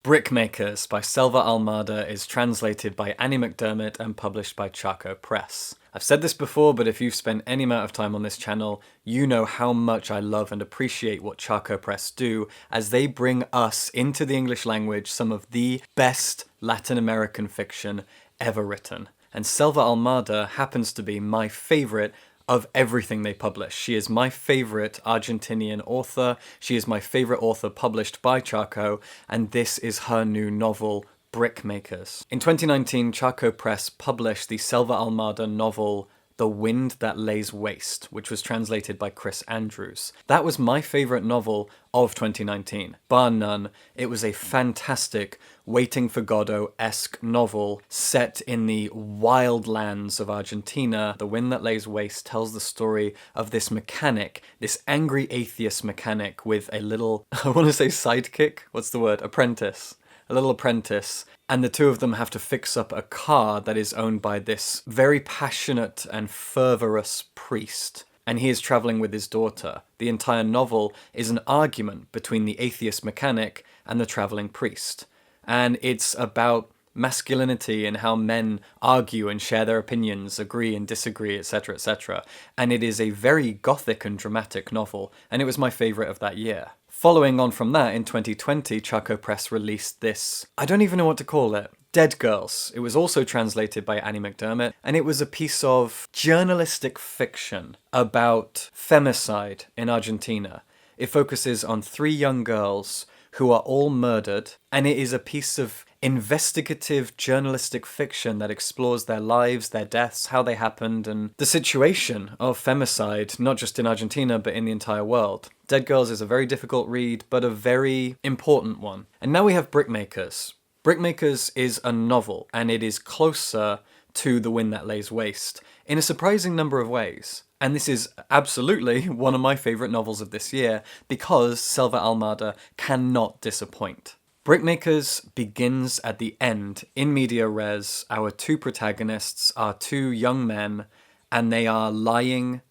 Brickmakers by Selva Almada is translated by Annie McDermott and published by Charco Press. I've said this before, but if you've spent any amount of time on this channel, you know how much I love and appreciate what Charco Press do, as they bring us into the English language some of the best Latin American fiction ever written. And Selva Almada happens to be my favourite of everything they publish. She is my favourite Argentinian author, she is my favourite author published by Charco, and this is her new novel, Brickmakers. In 2019, Charco Press published the Selva Almada novel The Wind That Lays Waste, which was translated by Chris Andrews. That was my favourite novel of 2019, bar none. It was a fantastic Waiting for Godot-esque novel set in the wild lands of Argentina. The Wind That Lays Waste tells the story of this mechanic, this angry atheist mechanic with a little, I want to say sidekick? What's the word? Apprentice. A little apprentice, and the two of them have to fix up a car that is owned by this very passionate and fervorous priest, and he is travelling with his daughter. The entire novel is an argument between the atheist mechanic and the travelling priest, and it's about masculinity and how men argue and share their opinions, agree and disagree, etc., etc. And it is a very gothic and dramatic novel, and it was my favourite of that year. Following on from that, in 2020, Charco Press released this, I don't even know what to call it, Dead Girls. It was also translated by Annie McDermott, and it was a piece of journalistic fiction about femicide in Argentina. It focuses on 3 young girls who are all murdered, and it is a piece of investigative journalistic fiction that explores their lives, their deaths, how they happened, and the situation of femicide, not just in Argentina, but in the entire world. Dead Girls is a very difficult read, but a very important one. And now we have Brickmakers. Brickmakers is a novel, and it is closer to The Wind That Lays Waste in a surprising number of ways. And this is absolutely one of my favourite novels of this year, because Selva Almada cannot disappoint. Brickmakers begins at the end, in media res. Our 2 protagonists are 2 young men, and they are lying,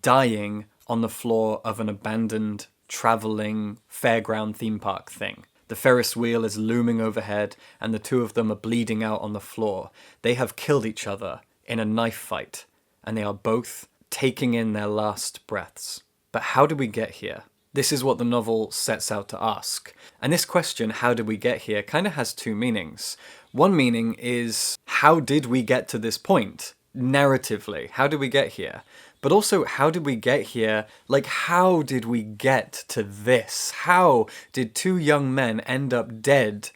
dying on the floor of an abandoned, travelling, fairground theme park thing. The Ferris wheel is looming overhead, and the 2 of them are bleeding out on the floor. They have killed each other in a knife fight, and they are both taking in their last breaths. But how did we get here? This is what the novel sets out to ask. And this question, how did we get here, kind of has 2 meanings. One meaning is, how did we get to this point? Narratively, how did we get here? But also, how did we get here? Like, how did we get to this? How did 2 young men end up dead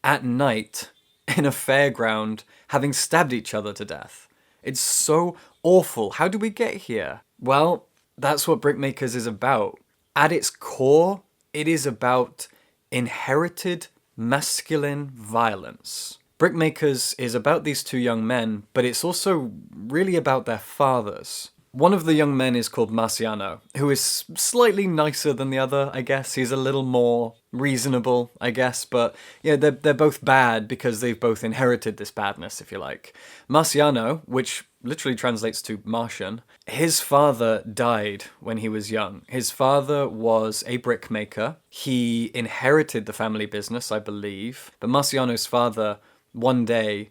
at night in a fairground, having stabbed each other to death? It's so awful. How did we get here? Well, that's what Brickmakers is about. At its core, it is about inherited masculine violence. Brickmakers is about these 2 young men, but it's also really about their fathers. One of the young men is called Marciano, who is slightly nicer than the other, I guess. He's a little more reasonable, I guess, but yeah, they're both bad because they've both inherited this badness, if you like. Marciano, which literally translates to Martian, his father died when he was young. His father was a brickmaker. He inherited the family business, I believe, but Marciano's father one day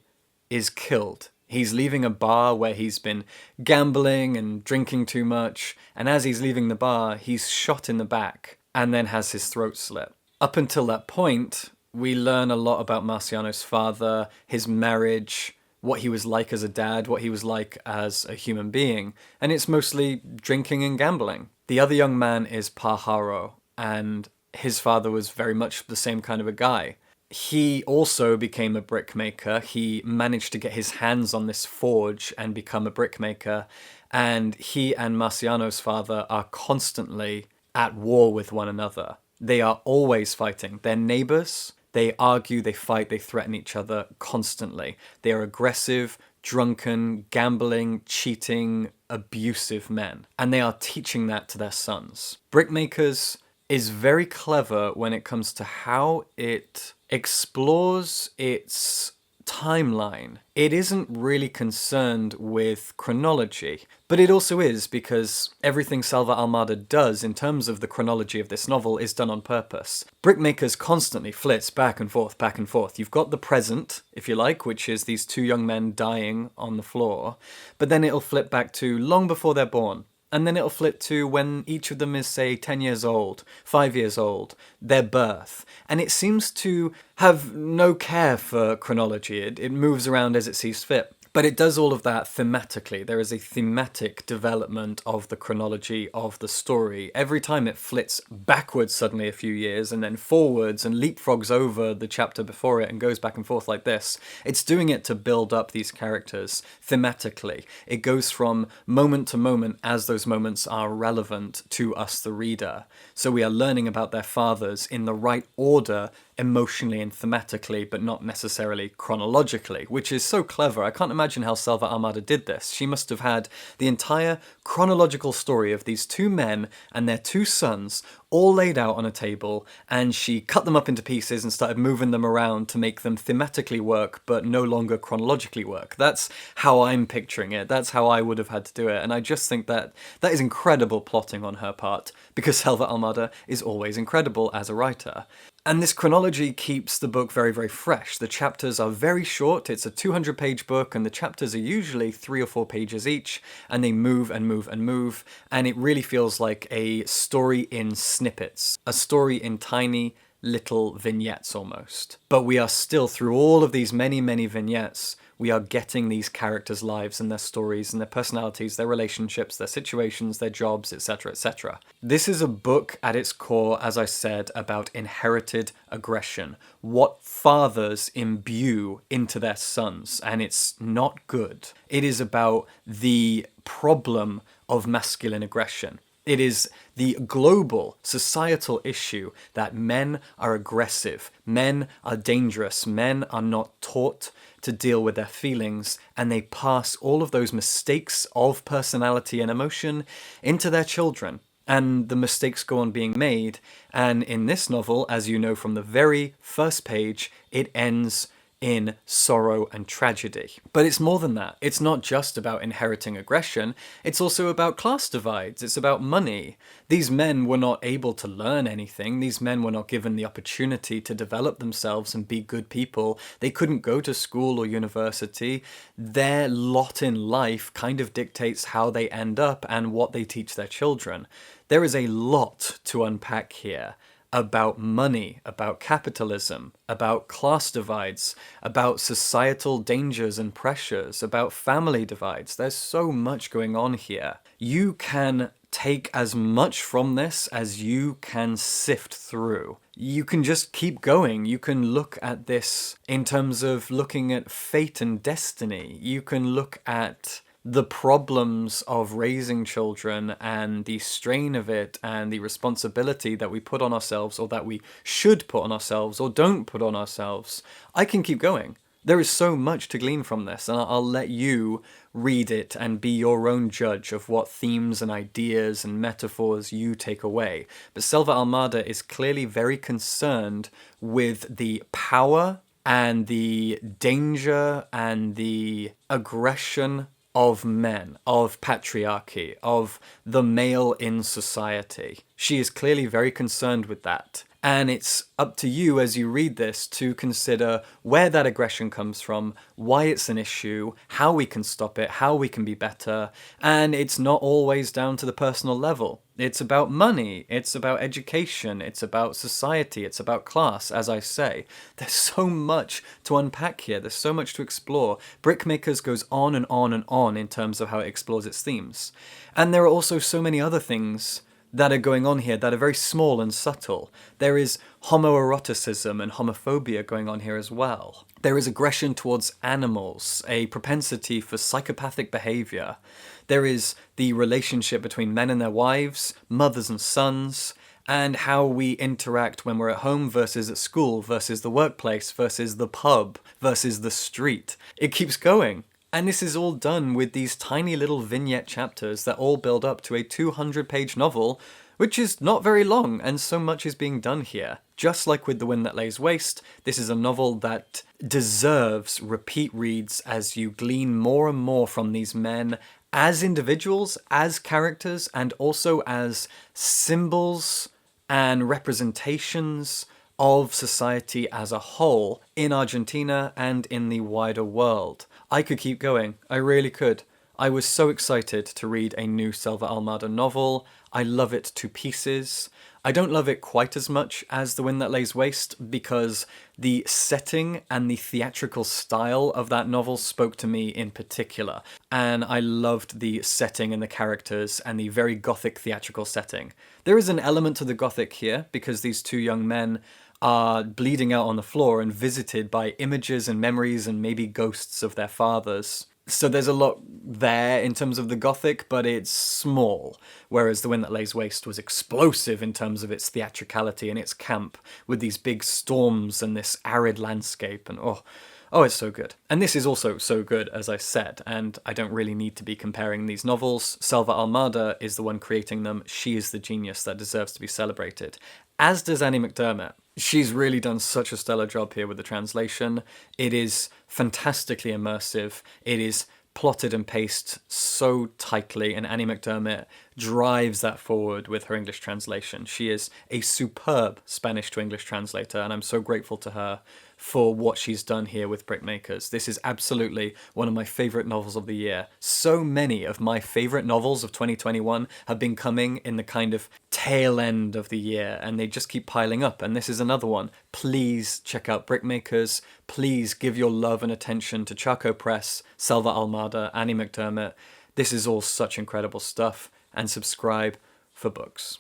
is killed. He's leaving a bar where he's been gambling and drinking too much, and as he's leaving the bar, he's shot in the back and then has his throat slit. Up until that point, we learn a lot about Marciano's father, his marriage, what he was like as a dad, what he was like as a human being, and it's mostly drinking and gambling. The other young man is Pajaro, and his father was very much the same kind of a guy. He also became a brickmaker. He managed to get his hands on this forge and become a brickmaker, and he and Marciano's father are constantly at war with one another. They are always fighting. They're neighbors. They argue, they fight, they threaten each other constantly. They are aggressive, drunken, gambling, cheating, abusive men. And they are teaching that to their sons. Brickmakers is very clever when it comes to how it explores its timeline. It isn't really concerned with chronology, but it also is because everything Selva Almada does in terms of the chronology of this novel is done on purpose. Brickmakers constantly flits back and forth, back and forth. You've got the present, if you like, which is these two young men dying on the floor, but then it'll flip back to long before they're born. And then it'll flip to when each of them is, say, 10 years old, 5 years old, their birth. And it seems to have no care for chronology. It moves around as it sees fit. But it does all of that thematically. There is a thematic development of the chronology of the story. Every time it flits backwards suddenly a few years and then forwards and leapfrogs over the chapter before it and goes back and forth like this, it's doing it to build up these characters thematically. It goes from moment to moment as those moments are relevant to us, the reader. So we are learning about their fathers in the right order emotionally and thematically, but not necessarily chronologically, which is so clever. I can't imagine how Selva Almada did this. She must have had the entire chronological story of these two men and their two sons all laid out on a table, and she cut them up into pieces and started moving them around to make them thematically work, but no longer chronologically work. That's how I'm picturing it. That's how I would have had to do it. And I just think that is incredible plotting on her part, because Selva Almada is always incredible as a writer. And this chronology keeps the book very, very fresh. The chapters are very short. It's a 200-page book, and the chapters are usually 3 or 4 pages each, and they move and move and move, and it really feels like a story in snippets, a story in tiny little vignettes almost. But we are still, through all of these many, many vignettes, we are getting these characters' lives and their stories and their personalities, their relationships, their situations, their jobs, etc., etc. This is a book at its core, as I said, about inherited aggression, what fathers imbue into their sons, and it's not good. It is about the problem of masculine aggression. It is the global societal issue that men are aggressive, men are dangerous, men are not taught to deal with their feelings, and they pass all of those mistakes of personality and emotion into their children. And the mistakes go on being made, and in this novel, as you know from the very first page, it ends in sorrow and tragedy. But it's more than that. It's not just about inheriting aggression, it's also about class divides, it's about money. These men were not able to learn anything, these men were not given the opportunity to develop themselves and be good people. They couldn't go to school or university. Their lot in life kind of dictates how they end up and what they teach their children. There is a lot to unpack here. About money, about capitalism, about class divides, about societal dangers and pressures, about family divides. There's so much going on here. You can take as much from this as you can sift through. You can just keep going. You can look at this in terms of looking at fate and destiny. You can look at the problems of raising children and the strain of it and the responsibility that we put on ourselves, or that we should put on ourselves or don't put on ourselves. I can keep going. There is so much to glean from this, and I'll let you read it and be your own judge of what themes and ideas and metaphors you take away. But Selva Almada is clearly very concerned with the power and the danger and the aggression of men, of patriarchy, of the male in society. She is clearly very concerned with that. And it's up to you as you read this to consider where that aggression comes from, why it's an issue, how we can stop it, how we can be better. And it's not always down to the personal level. It's about money, it's about education, it's about society, it's about class, as I say. There's so much to unpack here, there's so much to explore. Brickmakers goes on and on and on in terms of how it explores its themes. And there are also so many other things that are going on here that are very small and subtle. There is homoeroticism and homophobia going on here as well. There is aggression towards animals, a propensity for psychopathic behavior. There is the relationship between men and their wives, mothers and sons, and how we interact when we're at home versus at school versus the workplace versus the pub versus the street. It keeps going. And this is all done with these tiny little vignette chapters that all build up to a 200-page novel which is not very long, and so much is being done here. Just like with The Wind That Lays Waste, this is a novel that deserves repeat reads as you glean more and more from these men as individuals, as characters, and also as symbols and representations of society as a whole in Argentina and in the wider world. I could keep going. I really could. I was so excited to read a new Selva Almada novel. I love it to pieces. I don't love it quite as much as The Wind That Lays Waste because the setting and the theatrical style of that novel spoke to me in particular. And I loved the setting and the characters and the very Gothic theatrical setting. There is an element to the Gothic here because these two young men are bleeding out on the floor and visited by images and memories and maybe ghosts of their fathers. So there's a lot there in terms of the Gothic, but it's small, whereas The Wind That Lays Waste was explosive in terms of its theatricality and its camp, with these big storms and this arid landscape, and oh, it's so good. And this is also so good, as I said, and I don't really need to be comparing these novels. Selva Almada is the one creating them. She is the genius that deserves to be celebrated, as does Annie McDermott. She's really done such a stellar job here with the translation. It is fantastically immersive. It is plotted and paced so tightly, and Annie McDermott drives that forward with her English translation. She is a superb Spanish to English translator, and I'm so grateful to her for what she's done here with Brickmakers. This is absolutely one of my favourite novels of the year. So many of my favourite novels of 2021 have been coming in the kind of tail end of the year, and they just keep piling up, and this is another one. Please check out Brickmakers. Please give your love and attention to Charco Press, Selva Almada, Annie McDermott. This is all such incredible stuff, and subscribe for books.